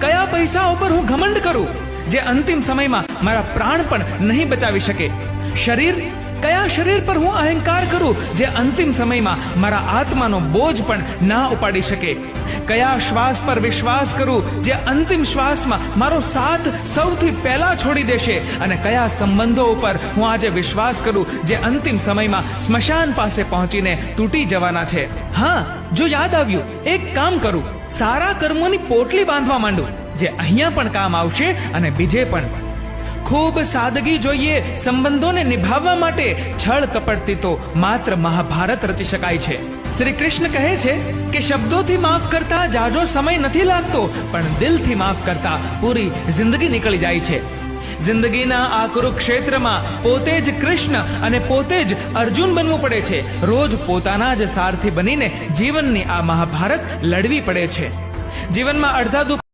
કયા પૈસા ઉપર હું ઘમંડ કરું જે અંતિમ સમયમાં મારા પ્રાણ પણ નહીં બચાવી શકે? શરીર, કયા શરીર પર હું અહંકાર કરું જે અંતિમ સમયમાં મારા આત્માનો બોજ પણ ના ઉપાડી શકે? કયા શ્વાસ પર વિશ્વાસ કરું જે અંતિમ શ્વાસમાં મારો સાથ સૌથી પહેલા છોડી દેશે? અને કયા સંબંધો ઉપર હું આજે વિશ્વાસ કરું જે અંતિમ સમયમાં સ્મશાન પાસે પહોંચીને તૂટી જવાના છે? હા, જો યાદ આવ્યું, એક કામ કરું, સારા કર્મોની પોટલી બાંધવા માંડું જે અહીંયા પણ કામ આવશે અને બીજે પણ. ખૂબ સાદગી જોઈએ સંબંધોને નિભાવવા માટે. છળ કપટથી તો માત્ર મહાભારત રચી શકાય છે. શ્રી કૃષ્ણ કહે છે કે શબ્દોથી માફ કરતા જાજો સમય નથી લાગતો, પણ દિલથી માફ કરતા પૂરી જિંદગી નીકળી જાય છે. જિંદગીના આ કુરુક્ષેત્રમાં પોતે જ કૃષ્ણ અને પોતે જ અર્જુન બનવું પડે છે. રોજ પોતાના જ સારથી બનીને જીવનની આ મહાભારત લડવી પડે છે. જીવનમાં અડધા દુઃખ